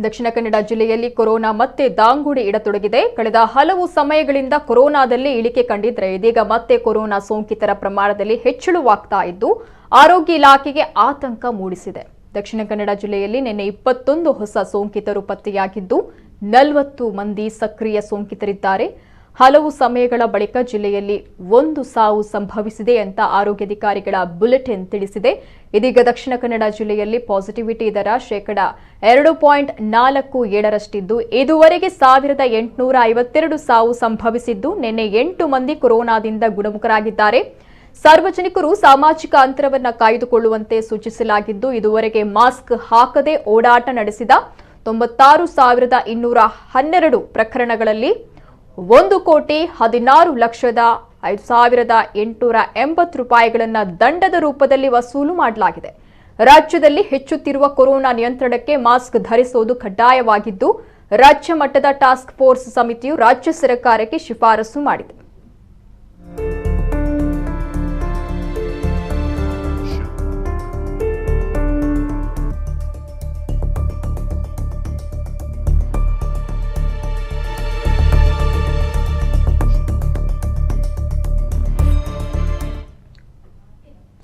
ದಕ್ಷಿಣ ಕನ್ನಡ ಜಿಲ್ಲೆಯಲ್ಲಿ ಕೊರೋನಾ ಮತ್ತೆ ದಾಂಗುಡಿ ಇಡತೊಡಗಿದೆ. ಕಳೆದ ಹಲವು ಸಮಯಗಳಿಂದ ಕೊರೋನಾದಲ್ಲಿ ಇಳಿಕೆ ಕಂಡಿದ್ರೆ ಇದೀಗ ಮತ್ತೆ ಕೊರೋನಾ ಸೋಂಕಿತರ ಪ್ರಮಾಣದಲ್ಲಿ ಹೆಚ್ಚಳವಾಗ್ತಾ ಇದ್ದು ಆರೋಗ್ಯ ಇಲಾಖೆಗೆ ಆತಂಕ ಮೂಡಿಸಿದೆ. ದಕ್ಷಿಣ ಕನ್ನಡ ಜಿಲ್ಲೆಯಲ್ಲಿ ನಿನ್ನೆ 21 ಹೊಸ ಸೋಂಕಿತರು ಪತ್ತೆಯಾಗಿದ್ದು 40 ಮಂದಿ ಸಕ್ರಿಯ ಸೋಂಕಿತರಿದ್ದಾರೆ. ಹಲವು ಸಮಯಗಳ ಬಳಿಕ ಜಿಲ್ಲೆಯಲ್ಲಿ 1 ಸಾವು ಸಂಭವಿಸಿದೆ ಅಂತ ಆರೋಗ್ಯಾಧಿಕಾರಿಗಳ ಬುಲೆಟಿನ್ ತಿಳಿಸಿದೆ. ಇದೀಗ ದಕ್ಷಿಣ ಕನ್ನಡ ಜಿಲ್ಲೆಯಲ್ಲಿ ಪಾಸಿಟಿವಿಟಿ ದರ 2.47% ಇದುವರೆಗೆ 1852 ಸಾವು ಸಂಭವಿಸಿದ್ದು ನಿನ್ನೆ 8 ಮಂದಿ ಕೊರೋನಾದಿಂದ ಗುಣಮುಖರಾಗಿದ್ದಾರೆ. ಸಾರ್ವಜನಿಕರು ಸಾಮಾಜಿಕ ಅಂತರವನ್ನು ಕಾಯ್ದುಕೊಳ್ಳುವಂತೆ ಸೂಚಿಸಲಾಗಿದ್ದು ಇದುವರೆಗೆ ಮಾಸ್ಕ್ ಹಾಕದೆ ಓಡಾಟ ನಡೆಸಿದ 96,212 ಪ್ರಕರಣಗಳಲ್ಲಿ 1,16,05,880 ರೂಪಾಯಿಗಳನ್ನು ದಂಡದ ರೂಪದಲ್ಲಿ ವಸೂಲು ಮಾಡಲಾಗಿದೆ. ರಾಜ್ಯದಲ್ಲಿ ಹೆಚ್ಚುತ್ತಿರುವ ಕೊರೋನಾ ನಿಯಂತ್ರಣಕ್ಕೆ ಮಾಸ್ಕ್ ಧರಿಸುವುದು ಕಡ್ಡಾಯವಾಗಿದ್ದು ರಾಜ್ಯ ಮಟ್ಟದ ಟಾಸ್ಕ್ ಫೋರ್ಸ್ ಸಮಿತಿಯು ರಾಜ್ಯ ಸರ್ಕಾರಕ್ಕೆ ಶಿಫಾರಸು ಮಾಡಿದೆ.